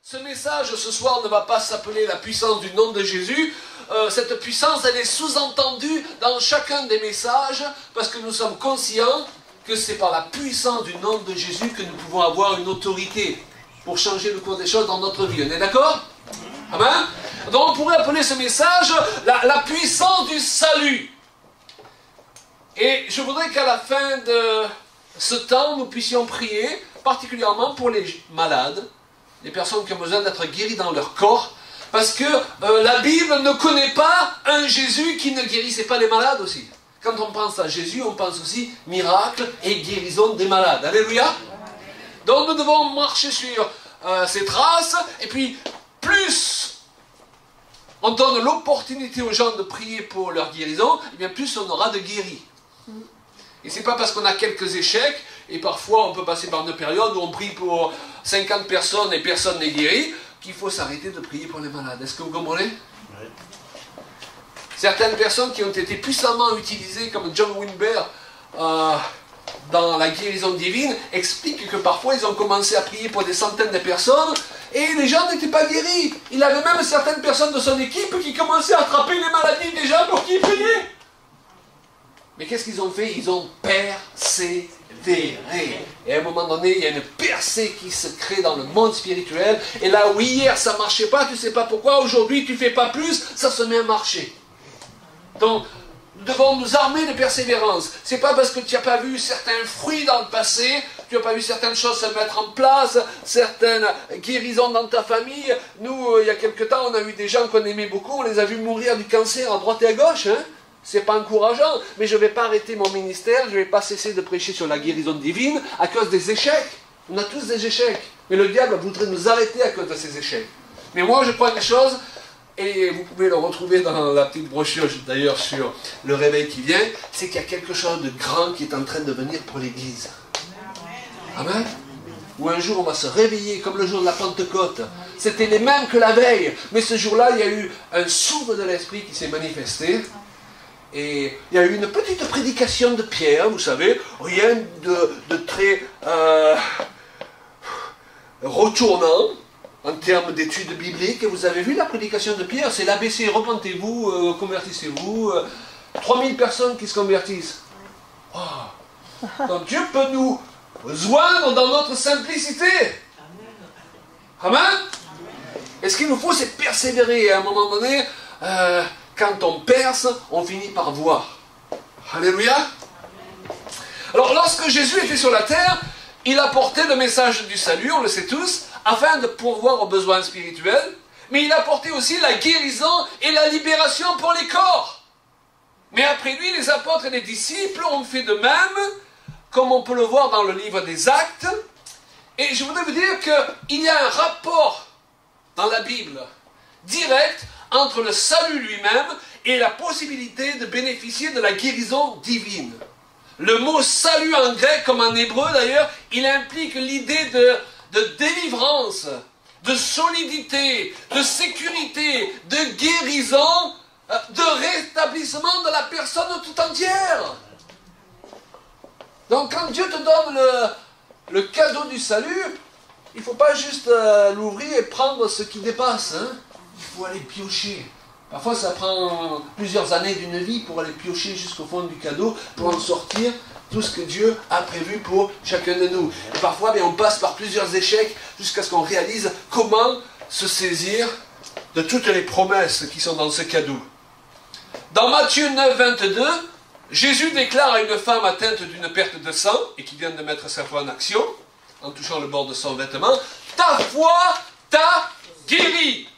Ce message ce soir ne va pas s'appeler la puissance du nom de Jésus. Cette puissance, elle est sous-entendue dans chacun des messages parce que nous sommes conscients que c'est par la puissance du nom de Jésus que nous pouvons avoir une autorité pour changer le cours des choses dans notre vie. On est d'accord? Amen. Donc on pourrait appeler ce message la puissance du salut. Et je voudrais qu'à la fin de ce temps, nous puissions prier, particulièrement pour les malades, les personnes qui ont besoin d'être guéries dans leur corps, parce que la Bible ne connaît pas un Jésus qui ne guérissait pas les malades aussi. Quand on pense à Jésus, on pense aussi miracle et guérison des malades. Alléluia. Donc nous devons marcher sur ces traces, et puis plus on donne l'opportunité aux gens de prier pour leur guérison, et bien plus on aura de guéris. Et c'est pas parce qu'on a quelques échecs, et parfois on peut passer par une période où on prie pour 50 personnes et personne n'est guéri, qu'il faut s'arrêter de prier pour les malades. Est-ce que vous comprenez? Oui. Certaines personnes qui ont été puissamment utilisées, comme John Wimber, dans la guérison divine, expliquent que parfois ils ont commencé à prier pour des centaines de personnes, et les gens n'étaient pas guéris. Il avait même certaines personnes de son équipe qui commençaient à attraper les maladies des gens pour qui ils priaient. Mais qu'est-ce qu'ils ont fait? Ils ont persévéré. Et à un moment donné, il y a une percée qui se crée dans le monde spirituel. Et là où hier ça ne marchait pas, tu ne sais pas pourquoi, aujourd'hui tu ne fais pas plus, ça se met à marcher. Donc, nous devons nous armer de persévérance. Ce n'est pas parce que tu n'as pas vu certains fruits dans le passé, tu n'as pas vu certaines choses se mettre en place, certaines guérisons dans ta famille. Nous, il y a quelque temps, on a eu des gens qu'on aimait beaucoup, on les a vus mourir du cancer à droite et à gauche, hein. C'est pas encourageant, mais je ne vais pas arrêter mon ministère, je ne vais pas cesser de prêcher sur la guérison divine à cause des échecs. On a tous des échecs, mais le diable voudrait nous arrêter à cause de ces échecs. Mais moi, je crois une chose, et vous pouvez le retrouver dans la petite brochure d'ailleurs sur le réveil qui vient, c'est qu'il y a quelque chose de grand qui est en train de venir pour l'Église. Amen. Où un jour on va se réveiller comme le jour de la Pentecôte. C'était les mêmes que la veille, mais ce jour-là, il y a eu un souffle de l'Esprit qui s'est manifesté. Et il y a eu une petite prédication de Pierre, vous savez, rien de très retournant en termes d'études bibliques. Et vous avez vu la prédication de Pierre, c'est l'ABC, repentez-vous, convertissez-vous. 3000 personnes qui se convertissent. Oh. Donc Dieu peut nous joindre dans notre simplicité. Amen. Et ce qu'il nous faut, c'est persévérer. Et à un moment donné, quand on perce, on finit par voir. Alléluia. Alors, lorsque Jésus était sur la terre, il apportait le message du salut, on le sait tous, afin de pourvoir aux besoins spirituels, mais il apportait aussi la guérison et la libération pour les corps. Mais après lui, les apôtres et les disciples ont fait de même, comme on peut le voir dans le livre des Actes. Et je voudrais vous dire qu'il y a un rapport dans la Bible direct entre le salut lui-même et la possibilité de bénéficier de la guérison divine. Le mot salut en grec comme en hébreu d'ailleurs, il implique l'idée de délivrance, de solidité, de sécurité, de guérison, de rétablissement de la personne tout entière. Donc quand Dieu te donne le cadeau du salut, il ne faut pas juste l'ouvrir et prendre ce qui dépasse, hein. Il faut aller piocher. Parfois, ça prend plusieurs années d'une vie pour aller piocher jusqu'au fond du cadeau, pour en sortir tout ce que Dieu a prévu pour chacun de nous. Et parfois, on passe par plusieurs échecs jusqu'à ce qu'on réalise comment se saisir de toutes les promesses qui sont dans ce cadeau. Dans Matthieu 9, 22, Jésus déclare à une femme atteinte d'une perte de sang et qui vient de mettre sa foi en action, en touchant le bord de son vêtement, « Ta foi t'a guéri !»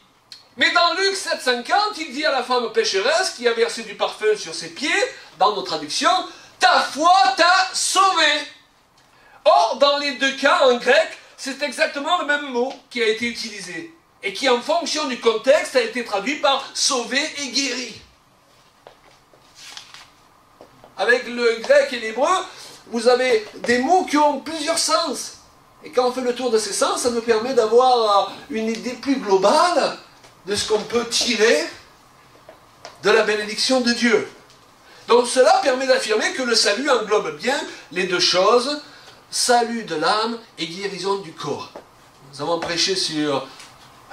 Mais dans Luc 7,50, il dit à la femme pécheresse qui a versé du parfum sur ses pieds, dans nos traductions, « Ta foi t'a sauvé !» Or, dans les deux cas, en grec, c'est exactement le même mot qui a été utilisé, et qui, en fonction du contexte, a été traduit par « sauvé » et « guéri ». Avec le grec et l'hébreu, vous avez des mots qui ont plusieurs sens. Et quand on fait le tour de ces sens, ça nous permet d'avoir une idée plus globale de ce qu'on peut tirer de la bénédiction de Dieu. Donc cela permet d'affirmer que le salut englobe bien les deux choses, salut de l'âme et guérison du corps. Nous avons prêché sur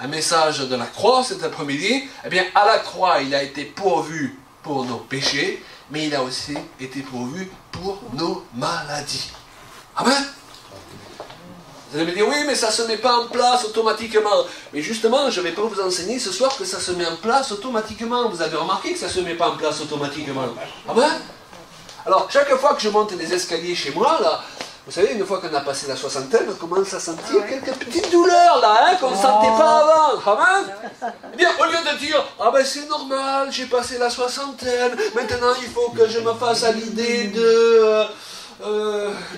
un message de la croix cet après-midi, eh bien, à la croix, il a été pourvu pour nos péchés, mais il a aussi été pourvu pour nos maladies. Amen. Vous allez me dire, oui, mais ça ne se met pas en place automatiquement. Mais justement, je ne vais pas vous enseigner ce soir que ça se met en place automatiquement. Vous avez remarqué que ça ne se met pas en place automatiquement. Amen. Alors, chaque fois que je monte les escaliers chez moi, là, vous savez, une fois qu'on a passé la soixantaine, on commence à sentir quelques petites douleurs, là, hein, qu'on ne sentait pas avant. Amen. Eh bien, au lieu de dire, ah ben c'est normal, j'ai passé la soixantaine, maintenant il faut que je me fasse à l'idée de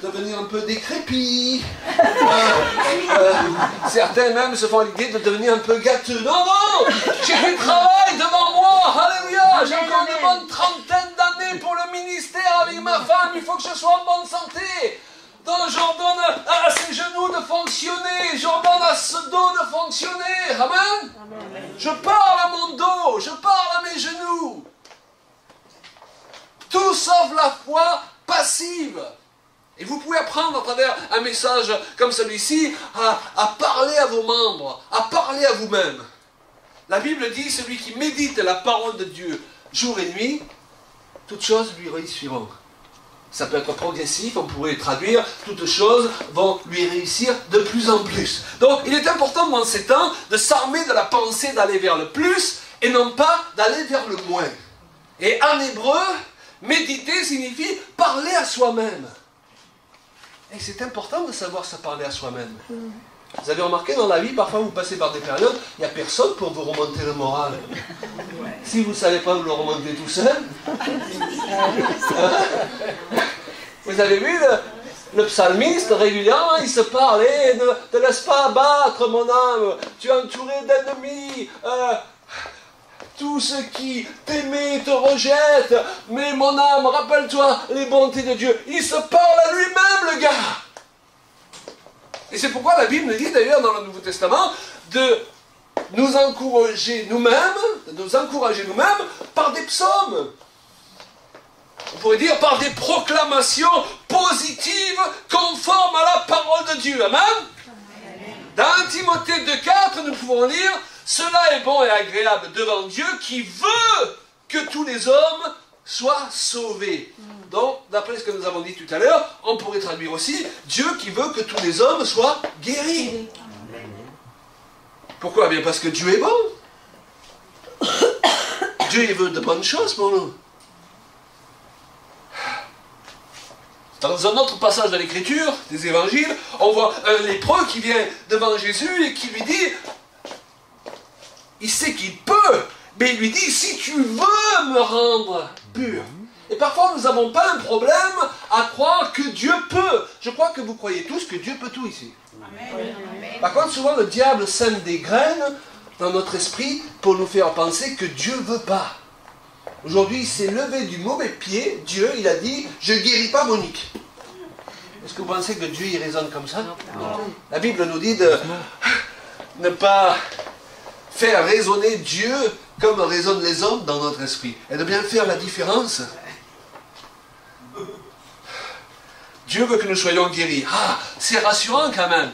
devenir un peu décrépit. Certains même se font l'idée de devenir un peu gâteux. Non, non, j'ai du travail devant moi. Alléluia. J'ai encore une bonne trentaine d'années pour le ministère avec ma femme. Il faut que je sois en bonne santé. Donc j'ordonne à ces genoux de fonctionner. J'ordonne à ce dos de fonctionner. Amen. Je parle à mon dos. Je parle à mes genoux. Tout sauf la foi passive. Et vous pouvez apprendre à travers un message comme celui-ci à parler à vos membres, à parler à vous-même. La Bible dit, celui qui médite la parole de Dieu jour et nuit, toutes choses lui réussiront. Ça peut être progressif, on pourrait traduire, toutes choses vont lui réussir de plus en plus. Donc il est important dans ces temps de s'armer de la pensée d'aller vers le plus et non pas d'aller vers le moins. Et en hébreu, méditer signifie parler à soi-même. Et c'est important de savoir se parler à soi-même. Vous avez remarqué dans la vie, parfois vous passez par des périodes, il n'y a personne pour vous remonter le moral. Si vous ne savez pas vous le remonter tout seul. Vous avez vu le psalmiste régulièrement, il se parle, ne te laisse pas abattre mon âme, tu es entouré d'ennemis. Tous ceux qui t'aimaient te rejettent. Mais mon âme, rappelle-toi les bontés de Dieu. Il se parle à lui-même, le gars. Et c'est pourquoi la Bible dit d'ailleurs dans le Nouveau Testament de nous encourager nous-mêmes, par des psaumes. On pourrait dire par des proclamations positives conformes à la parole de Dieu. Amen. Dans Timothée 2,4, nous pouvons lire « Cela est bon et agréable devant Dieu qui veut que tous les hommes soient sauvés. » Donc, d'après ce que nous avons dit tout à l'heure, on pourrait traduire aussi « Dieu qui veut que tous les hommes soient guéris. » Pourquoi? Bien parce que Dieu est bon. Dieu il veut de bonnes choses pour nous. Dans un autre passage de l'Écriture, des Évangiles, on voit un lépreux qui vient devant Jésus et qui lui dit, il sait qu'il peut, mais il lui dit, si tu veux me rendre pur. Et parfois nous n'avons pas un problème à croire que Dieu peut. Je crois que vous croyez tous que Dieu peut tout ici. Amen. Par contre, souvent le diable sème des graines dans notre esprit pour nous faire penser que Dieu ne veut pas. Aujourd'hui, il s'est levé du mauvais pied. Dieu, il a dit, je ne guéris pas Monique. Est-ce que vous pensez que Dieu, il raisonne comme ça? Non. La Bible nous dit de ne pas faire raisonner Dieu comme raisonnent les hommes dans notre esprit. Et de bien faire la différence. Dieu veut que nous soyons guéris. Ah, c'est rassurant quand même.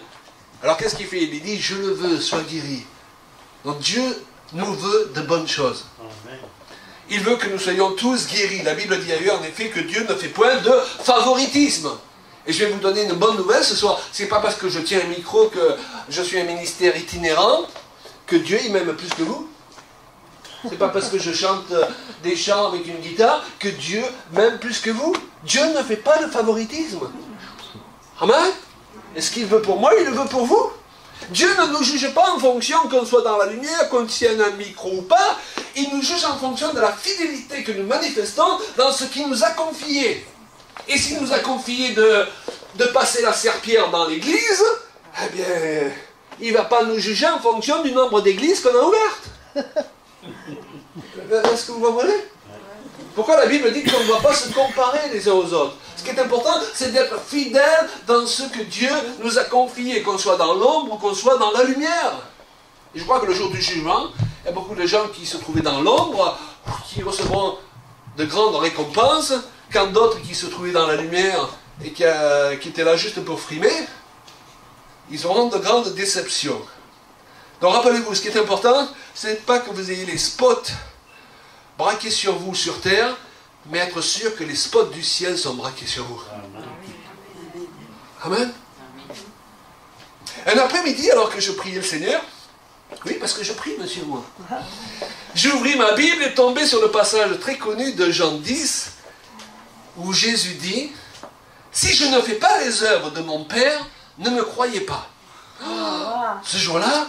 Alors qu'est-ce qu'il fait? Il dit, je le veux, sois guéri. Donc Dieu nous veut de bonnes choses. Il veut que nous soyons tous guéris. La Bible dit ailleurs en effet que Dieu ne fait point de favoritisme. Et je vais vous donner une bonne nouvelle ce soir. Ce n'est pas parce que je tiens un micro que je suis un ministère itinérant que Dieu il m'aime plus que vous. Ce n'est pas parce que je chante des chants avec une guitare que Dieu m'aime plus que vous. Dieu ne fait pas de favoritisme. Amen. Et ce qu'il veut pour moi, il le veut pour vous. Dieu ne nous juge pas en fonction qu'on soit dans la lumière, qu'on tienne un micro ou pas. Il nous juge en fonction de la fidélité que nous manifestons dans ce qu'il nous a confié. Et s'il nous a confié de passer la serpillère dans l'église, eh bien, il ne va pas nous juger en fonction du nombre d'églises qu'on a ouvertes. Est-ce que vous comprenez? Pourquoi la Bible dit qu'on ne doit pas se comparer les uns aux autres? Ce qui est important, c'est d'être fidèle dans ce que Dieu nous a confié, qu'on soit dans l'ombre ou qu'on soit dans la lumière. Et je crois que le jour du jugement, il y a beaucoup de gens qui se trouvaient dans l'ombre, qui recevront de grandes récompenses, quand d'autres qui se trouvaient dans la lumière et qui étaient là juste pour frimer, ils auront de grandes déceptions. Donc rappelez-vous, ce qui est important, ce n'est pas que vous ayez les spots braqués sur vous sur terre, mais être sûr que les spots du ciel sont braqués sur vous. Amen. Un après-midi, alors que je priais le Seigneur, oui, parce que je prie, monsieur, moi, j'ouvris ma Bible et tombé sur le passage très connu de Jean 10, où Jésus dit, « Si je ne fais pas les œuvres de mon Père, ne me croyez pas. » Ce jour-là,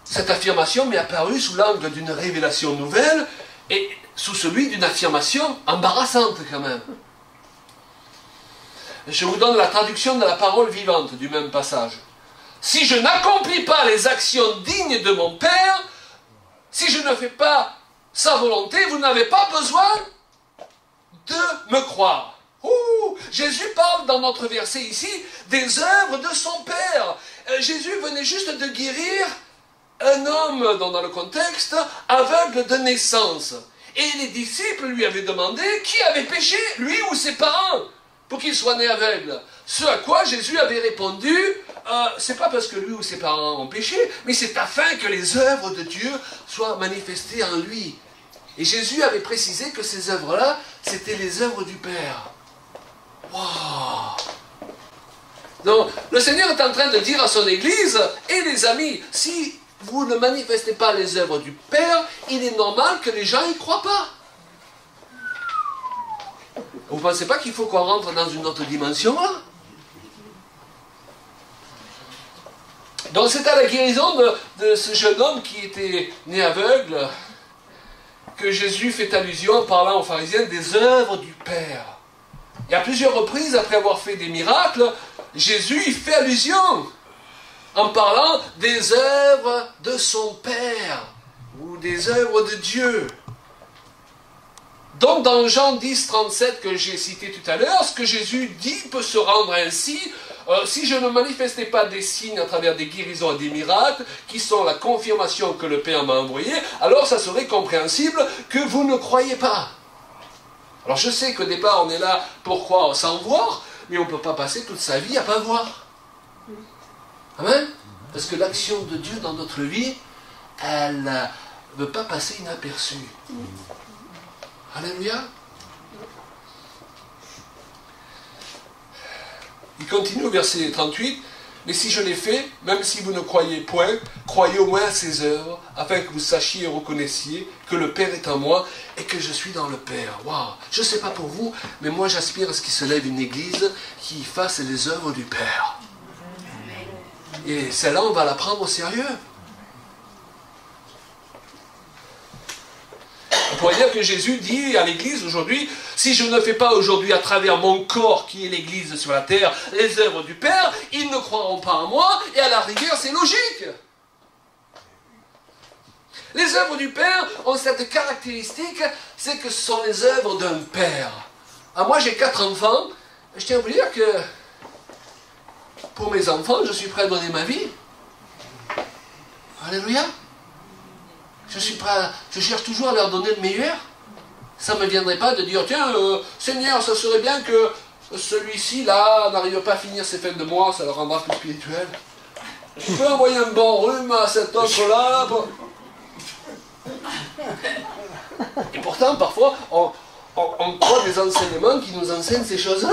cette affirmation m'est apparue sous l'angle d'une révélation nouvelle et sous celui d'une affirmation embarrassante quand même. Je vous donne la traduction de la parole vivante du même passage. Si je n'accomplis pas les actions dignes de mon Père, si je ne fais pas sa volonté, vous n'avez pas besoin de me croire. Ouh, Jésus parle dans notre verset ici des œuvres de son Père. Jésus venait juste de guérir un homme, dans le contexte, aveugle de naissance. Et les disciples lui avaient demandé qui avait péché, lui ou ses parents, pour qu'il soit né aveugle. Ce à quoi Jésus avait répondu, c'est pas parce que lui ou ses parents ont péché, mais c'est afin que les œuvres de Dieu soient manifestées en lui. Et Jésus avait précisé que ces œuvres-là, c'était les œuvres du Père. Wow. Donc, le Seigneur est en train de dire à son Église, et les amis, si vous ne manifestez pas les œuvres du Père, il est normal que les gens n'y croient pas. Vous ne pensez pas qu'il faut qu'on rentre dans une autre dimension là? Donc c'est à la guérison de ce jeune homme qui était né aveugle que Jésus fait allusion en parlant aux pharisiens des œuvres du Père. Et à plusieurs reprises, après avoir fait des miracles, Jésus y fait allusion en parlant des œuvres de son Père ou des œuvres de Dieu. Donc dans Jean 10, 37 que j'ai cité tout à l'heure, ce que Jésus dit peut se rendre ainsi. Si je ne manifestais pas des signes à travers des guérisons et des miracles, qui sont la confirmation que le Père m'a envoyé, alors ça serait compréhensible que vous ne croyez pas. Alors je sais qu'au départ on est là pour croire sans voir, mais on ne peut pas passer toute sa vie à ne pas voir. Amen. Parce que l'action de Dieu dans notre vie, elle ne veut pas passer inaperçue. Alléluia. Il continue au verset 38. Mais si je l'ai fait, même si vous ne croyez point, croyez au moins à ses œuvres, afin que vous sachiez et reconnaissiez que le Père est en moi et que je suis dans le Père. Waouh! Je ne sais pas pour vous, mais moi j'aspire à ce qu'il se lève une église qui fasse les œuvres du Père. Et celle-là, on va la prendre au sérieux. On pourrait dire que Jésus dit à l'église aujourd'hui, si je ne fais pas aujourd'hui à travers mon corps qui est l'église sur la terre, les œuvres du Père, ils ne croiront pas en moi, et à la rigueur c'est logique. Les œuvres du Père ont cette caractéristique, c'est que ce sont les œuvres d'un Père. Ah, moi j'ai 4 enfants, je tiens à vous dire que pour mes enfants, je suis prêt à donner ma vie. Alléluia. Je suis prêt à, je cherche toujours à leur donner le meilleur. Ça ne me viendrait pas de dire, tiens, Seigneur, ça serait bien que celui-ci, là, n'arrive pas à finir ses fins de mois, ça le rendra plus spirituel. Je peux envoyer un bon rhume à cet autre-là. Et pourtant, parfois, on croit des enseignements qui nous enseignent ces choses-là.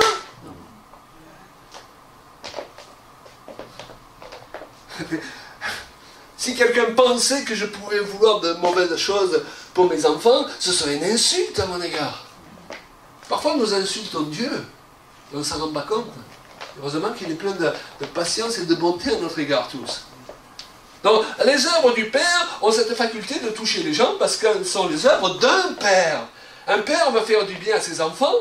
Si quelqu'un pensait que je pourrais vouloir de mauvaises choses pour mes enfants, ce serait une insulte à mon égard. Parfois nous insultons Dieu, et on ne s'en rend pas compte. Heureusement qu'il est plein de patience et de bonté à notre égard tous. Donc les œuvres du Père ont cette faculté de toucher les gens parce qu'elles sont les œuvres d'un Père. Un Père veut faire du bien à ses enfants,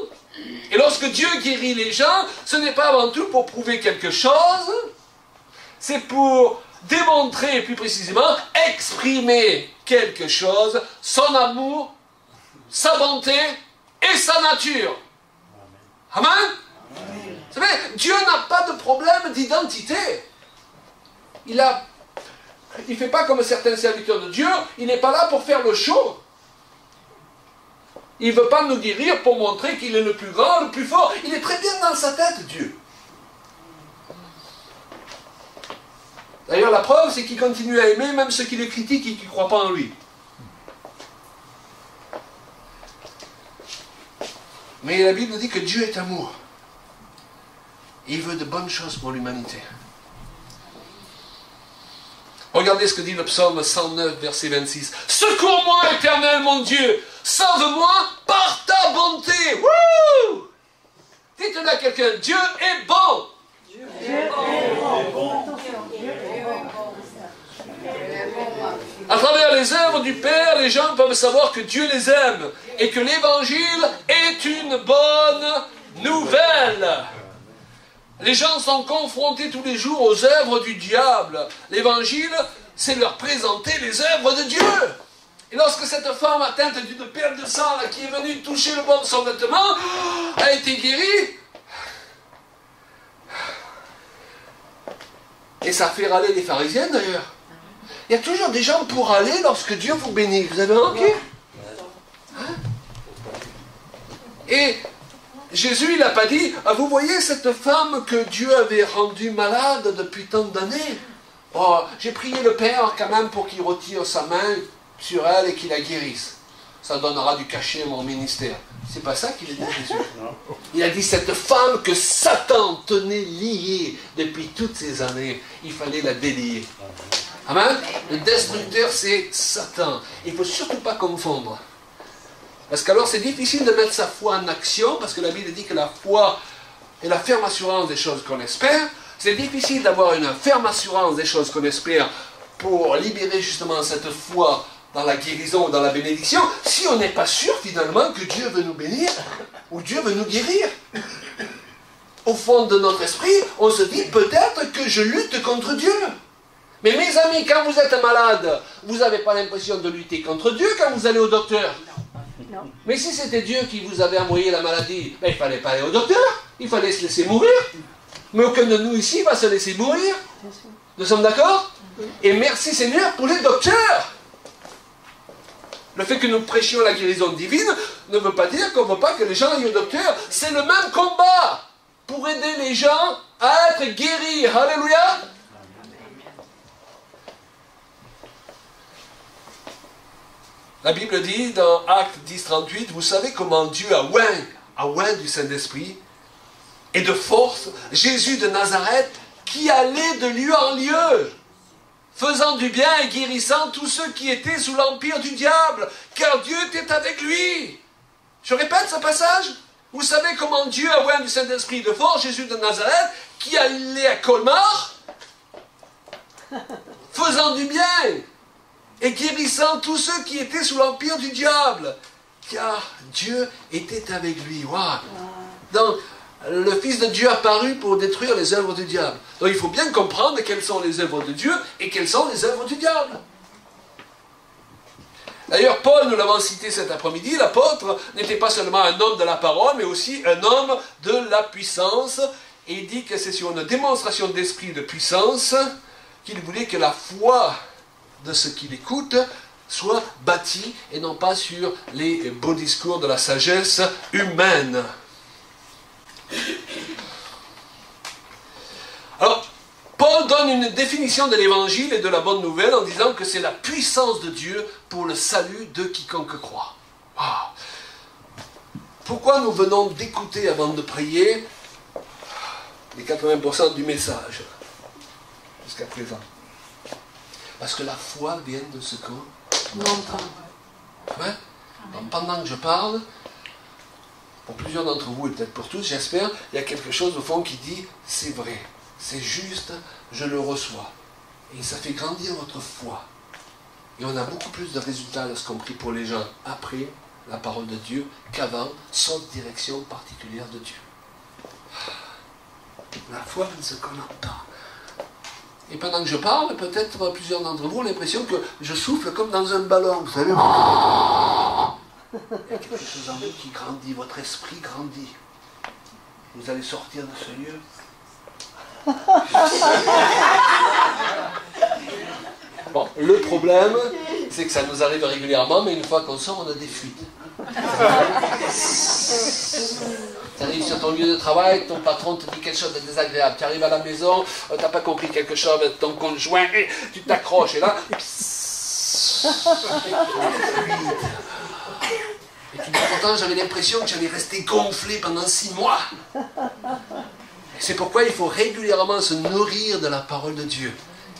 et lorsque Dieu guérit les gens, ce n'est pas avant tout pour prouver quelque chose, c'est pour démontrer, plus précisément, exprimer quelque chose, son amour, sa bonté et sa nature. Amen. Vous savez, Dieu n'a pas de problème d'identité. Il ne fait pas comme certains serviteurs de Dieu, il n'est pas là pour faire le show. Il ne veut pas nous guérir pour montrer qu'il est le plus grand, le plus fort. Il est très bien dans sa tête, Dieu. D'ailleurs, la preuve, c'est qu'il continue à aimer même ceux qui le critiquent et qui ne croient pas en lui. Mais la Bible dit que Dieu est amour. Il veut de bonnes choses pour l'humanité. Regardez ce que dit le psaume 109, verset 26. « Secours-moi, Éternel, mon Dieu! Sauve-moi par ta bonté! » Wouh! Dites-le à quelqu'un, Dieu est bon! Dieu est bon! À travers les œuvres du Père, les gens peuvent savoir que Dieu les aime et que l'Évangile est une bonne nouvelle. Les gens sont confrontés tous les jours aux œuvres du diable. L'Évangile, c'est leur présenter les œuvres de Dieu. Et lorsque cette femme atteinte d'une perte de sang là, qui est venue toucher le bord de son vêtement, a été guérie, et ça fait râler les pharisiens d'ailleurs. Il y a toujours des gens pour aller lorsque Dieu vous bénit. Vous avez remarqué? Et Jésus, il n'a pas dit, ah, vous voyez cette femme que Dieu avait rendue malade depuis tant d'années? Oh, j'ai prié le Père quand même pour qu'il retire sa main sur elle et qu'il la guérisse. Ça donnera du cachet à mon ministère. C'est pas ça qu'il a dit, Jésus. Il a dit, cette femme que Satan tenait liée depuis toutes ces années, il fallait la délier. Amen. Le destructeur, c'est Satan. Il ne faut surtout pas confondre. Parce qu'alors, c'est difficile de mettre sa foi en action, parce que la Bible dit que la foi est la ferme assurance des choses qu'on espère. C'est difficile d'avoir une ferme assurance des choses qu'on espère pour libérer justement cette foi dans la guérison ou dans la bénédiction, si on n'est pas sûr finalement que Dieu veut nous bénir ou Dieu veut nous guérir. Au fond de notre esprit, on se dit peut-être que je lutte contre Dieu. Mais mes amis, quand vous êtes malade, vous n'avez pas l'impression de lutter contre Dieu quand vous allez au docteur. Non. Mais si c'était Dieu qui vous avait envoyé la maladie, ben, il ne fallait pas aller au docteur, il fallait se laisser mourir. Mais aucun de nous ici va se laisser mourir. Nous sommes d'accord? Et merci Seigneur pour les docteurs. Le fait que nous prêchions la guérison divine ne veut pas dire qu'on ne veut pas que les gens aillent au docteur. C'est le même combat pour aider les gens à être guéris. Alléluia. La Bible dit dans Actes 10, 38, vous savez comment Dieu a oint du Saint-Esprit et de force Jésus de Nazareth qui allait de lieu en lieu, faisant du bien et guérissant tous ceux qui étaient sous l'empire du diable, car Dieu était avec lui. Je répète ce passage. Vous savez comment Dieu a oint du Saint-Esprit de force Jésus de Nazareth qui allait à Colmar, faisant du bien et guérissant tous ceux qui étaient sous l'empire du diable, car Dieu était avec lui. Wow. Donc, le Fils de Dieu apparut pour détruire les œuvres du diable. Donc, il faut bien comprendre quelles sont les œuvres de Dieu et quelles sont les œuvres du diable. D'ailleurs, Paul, nous l'avons cité cet après-midi, l'apôtre n'était pas seulement un homme de la parole, mais aussi un homme de la puissance. Et il dit que c'est sur une démonstration d'esprit de puissance qu'il voulait que la foi de ceux qui l'écoutent soit bâti et non pas sur les beaux discours de la sagesse humaine. Alors, Paul donne une définition de l'évangile et de la bonne nouvelle en disant que c'est la puissance de Dieu pour le salut de quiconque croit. Wow. Pourquoi nous venons d'écouter avant de prier les 80% du message jusqu'à présent? Parce que la foi vient de ce qu'on entend. Ouais? Donc, pendant que je parle, pour plusieurs d'entre vous et peut-être pour tous, j'espère, il y a quelque chose au fond qui dit c'est vrai, c'est juste, je le reçois. Et ça fait grandir notre foi. Et on a beaucoup plus de résultats lorsqu'on prie pour les gens après la parole de Dieu qu'avant, sauf direction particulière de Dieu. La foi vient de ce qu'on entend. Et pendant que je parle, peut-être plusieurs d'entre vous ont l'impression que je souffle comme dans un ballon, vous savez. Il y a quelque chose en vous qui grandit, votre esprit grandit. Vous allez sortir de ce lieu. Bon, le problème, c'est que ça nous arrive régulièrement, mais une fois qu'on sort, on a des fuites. Tu arrives sur ton lieu de travail, ton patron te dit quelque chose de désagréable. Tu arrives à la maison, tu n'as pas compris quelque chose avec ton conjoint, et tu t'accroches, et là... Et tu dis, pourtant, j'avais l'impression que j'allais rester gonflé pendant 6 mois. C'est pourquoi il faut régulièrement se nourrir de la parole de Dieu.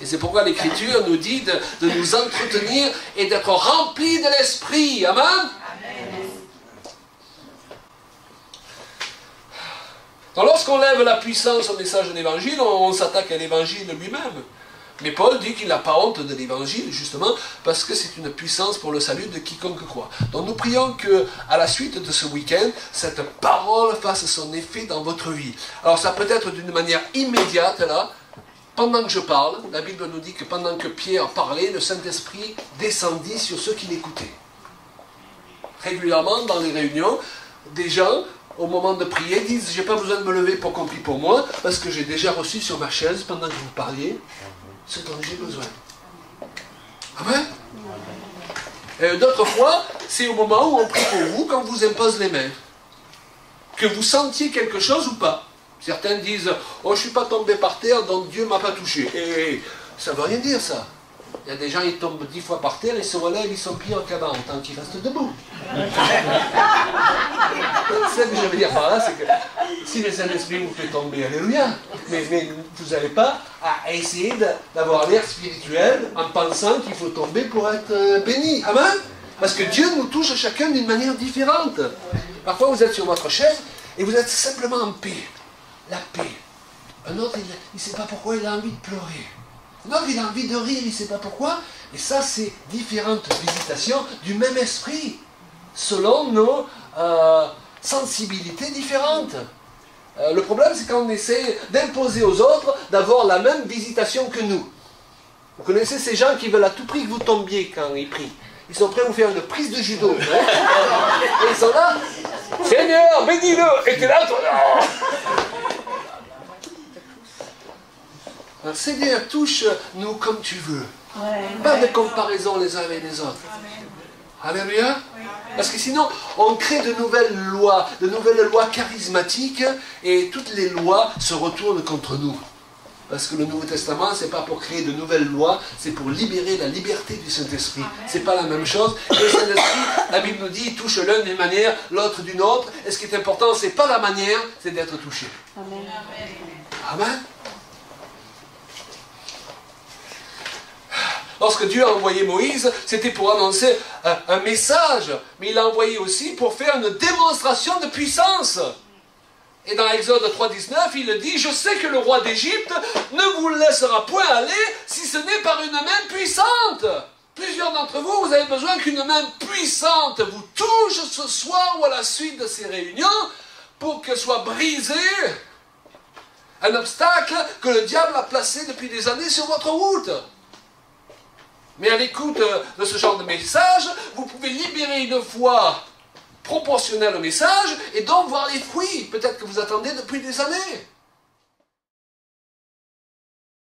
Et c'est pourquoi l'Écriture nous dit de nous entretenir et d'être remplis de l'Esprit. Amen. Alors, lorsqu'on lève la puissance au message de l'Évangile, on s'attaque à l'Évangile lui-même. Mais Paul dit qu'il n'a pas honte de l'Évangile, justement, parce que c'est une puissance pour le salut de quiconque croit. Donc nous prions qu'à la suite de ce week-end, cette parole fasse son effet dans votre vie. Alors ça peut être d'une manière immédiate, là, pendant que je parle. La Bible nous dit que pendant que Pierre parlait, le Saint-Esprit descendit sur ceux qui l'écoutaient. Régulièrement, dans les réunions, des gens... au moment de prier, disent, j'ai pas besoin de me lever pour qu'on prie pour moi, parce que j'ai déjà reçu sur ma chaise, pendant que vous parliez, ce dont j'ai besoin. Amen. D'autres fois, c'est au moment où on prie pour vous, quand on vous impose les mains. Que vous sentiez quelque chose ou pas. Certains disent, oh, je ne suis pas tombé par terre, donc Dieu ne m'a pas touché. Et ça ne veut rien dire, ça. Il y a des gens, ils tombent 10 fois par terre, ils se relèvent, ils sont pris en cabane, tant qu'ils restent debout. C'est ce que je veux dire par là, c'est que si le Saint-Esprit vous fait tomber, alléluia, mais vous n'avez pas à essayer d'avoir l'air spirituel en pensant qu'il faut tomber pour être béni. Amen. Parce que Dieu nous touche chacun d'une manière différente. Parfois vous êtes sur votre chaise et vous êtes simplement en paix. La paix. Un autre, il ne sait pas pourquoi il a envie de pleurer. Un autre, il a envie de rire, il ne sait pas pourquoi. Et ça, c'est différentes visitations du même esprit, selon nos sensibilités différentes. Le problème, c'est quand on essaie d'imposer aux autres d'avoir la même visitation que nous. Vous connaissez ces gens qui veulent à tout prix que vous tombiez quand ils prient. Ils sont prêts à vous faire une prise de judo. Hein. Et ils sont là. Seigneur, bénis-le. Et tu es là, toi. Alors, Seigneur, touche-nous comme tu veux. Pas de comparaison les uns avec les autres. Alléluia. Parce que sinon, on crée de nouvelles lois charismatiques, et toutes les lois se retournent contre nous. Parce que le Nouveau Testament, ce n'est pas pour créer de nouvelles lois, c'est pour libérer la liberté du Saint-Esprit. Ce n'est pas la même chose. Le Saint-Esprit, la Bible nous dit, il touche l'un d'une manière, l'autre d'une autre. Et ce qui est important, ce n'est pas la manière, c'est d'être touché. Amen. Amen. Lorsque Dieu a envoyé Moïse, c'était pour annoncer un message, mais il l'a envoyé aussi pour faire une démonstration de puissance. Et dans Exode 3,19, il dit, je sais que le roi d'Égypte ne vous laissera point aller si ce n'est par une main puissante. Plusieurs d'entre vous, vous avez besoin qu'une main puissante vous touche ce soir ou à la suite de ces réunions pour que soit brisé un obstacle que le diable a placé depuis des années sur votre route. Mais à l'écoute de ce genre de message, vous pouvez libérer une foi proportionnelle au message et donc voir les fruits, peut-être que vous attendez depuis des années.